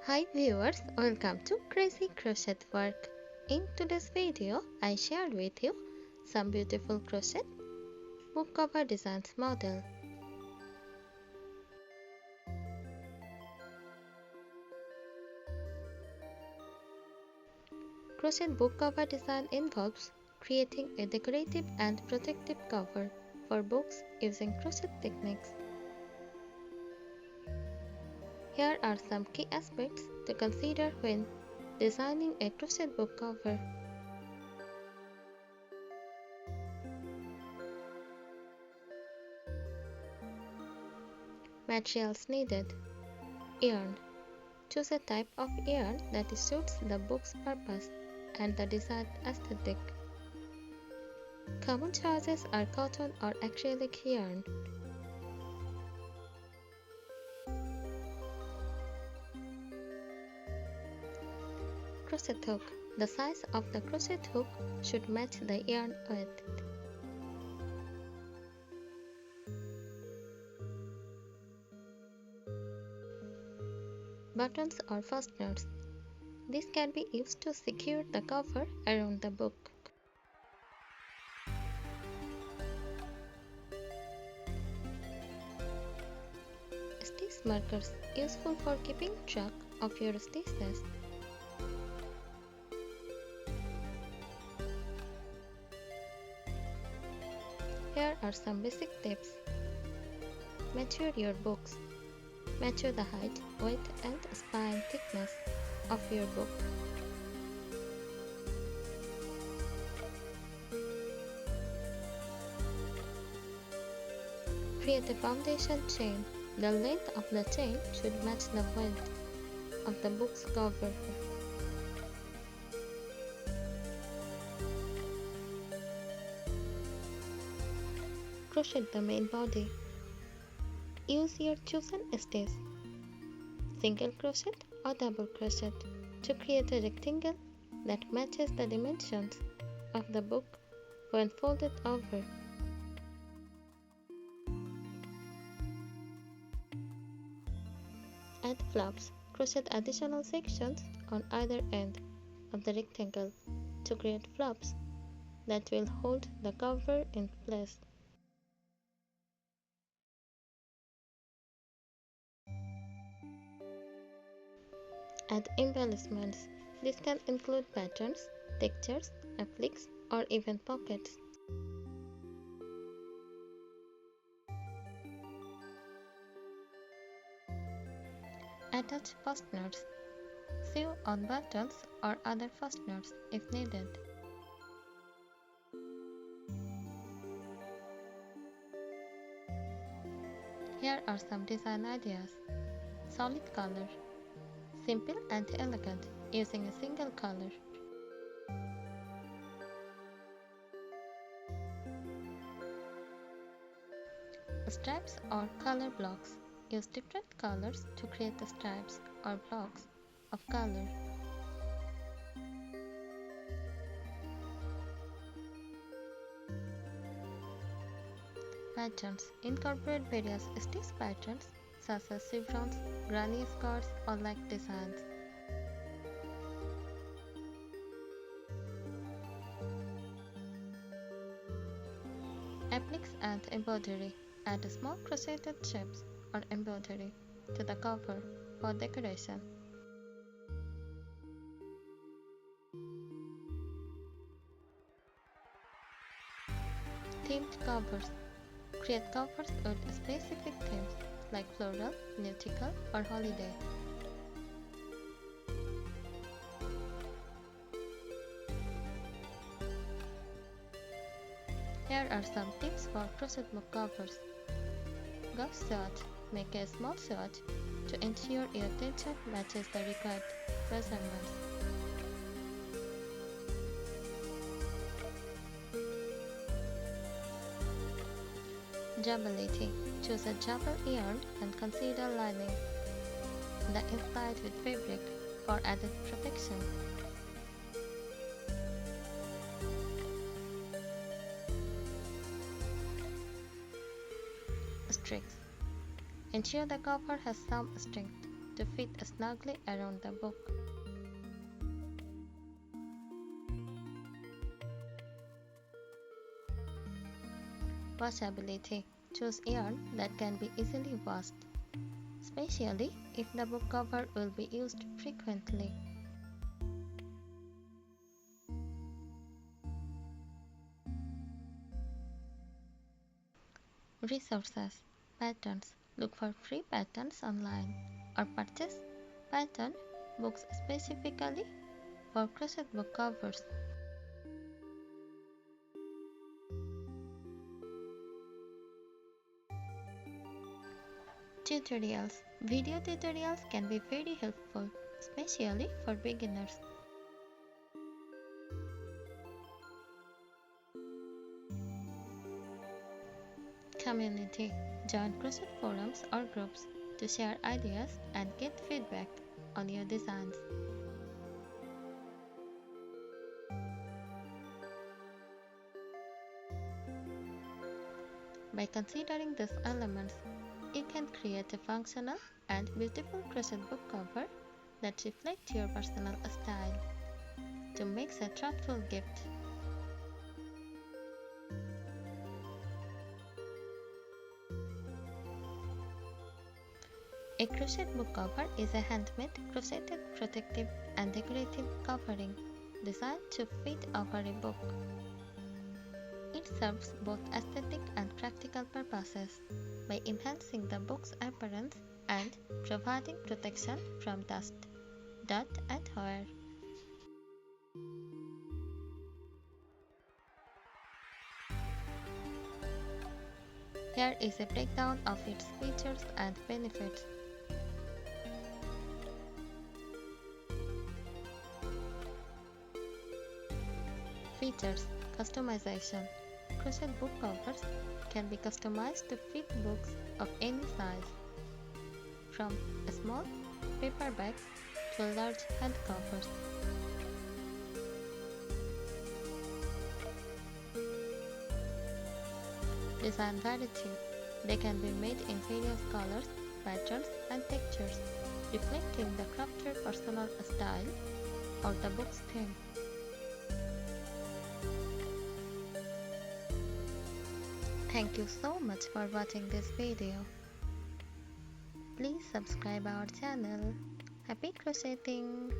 Hi viewers, welcome to Crazy Crochet Work. In today's video, I shared with you some beautiful crochet book cover designs model. Crochet book cover design involves creating a decorative and protective cover for books using crochet techniques. Here are some key aspects to consider when designing a crochet book cover. Materials needed: yarn. Choose a type of yarn that suits the book's purpose and the desired aesthetic. Common choices are cotton or acrylic yarn. Crochet hook. The size of the crochet hook should match the yarn width. Buttons or fasteners. This can be used to secure the cover around the book. Stitch markers, useful for keeping track of your stitches. Here are some basic tips. Measure your books. Measure the height, width, and spine thickness of your book. Create a foundation chain. The length of the chain should match the width of the book's cover. Crochet the main body. Use your chosen stitch, single crochet or double crochet, to create a rectangle that matches the dimensions of the book when folded over. Add flaps. Crochet additional sections on either end of the rectangle to create flaps that will hold the cover in place. Add embellishments. This can include patterns, textures, appliques, or even pockets. Attach fasteners. Sew on buttons or other fasteners if needed. Here are some design ideas. Solid color. Simple and elegant, using a single color. Stripes or color blocks. Use different colors to create the stripes or blocks of color. Patterns. Incorporate various stitch patterns such as chevrons, granny squares, or leg designs. Appliques and embroidery. Add small crocheted shapes or embroidery to the cover for decoration. Themed covers. Create covers with specific themes like floral, nautical, or holiday. Here are some tips for crochet book covers. Gauge swatch. Make a small swatch to ensure your tension matches the required measurements. Jabberlity. Choose a jabber yarn and consider lining the inside with fabric for added protection. Strings. Ensure the cover has some strength. to fit snugly around the book. Washability. Choose yarn that can be easily washed, especially if the book cover will be used frequently. Resources. Patterns. Look for free patterns online or purchase pattern books specifically for crochet book covers. Tutorials. Video tutorials can be very helpful, especially for beginners. Community. Join crochet forums or groups to share ideas and get feedback on your designs. By considering these elements, you can create a functional and beautiful crochet book cover that reflects your personal style to make a thoughtful gift. A crochet book cover is a handmade, crocheted, protective, and decorative covering designed to fit over a book. It serves both aesthetic and practical purposes by enhancing the book's appearance and providing protection from dust, dirt, and wear. Here is a breakdown of its features and benefits. Features. Customization. Crochet book covers can be customized to fit books of any size, from a small paperback to large hardcovers. Design variety. They can be made in various colors, patterns, and textures, reflecting the crafter's personal style or the book's theme. Thank you so much for watching this video. Please subscribe our channel. Happy crocheting!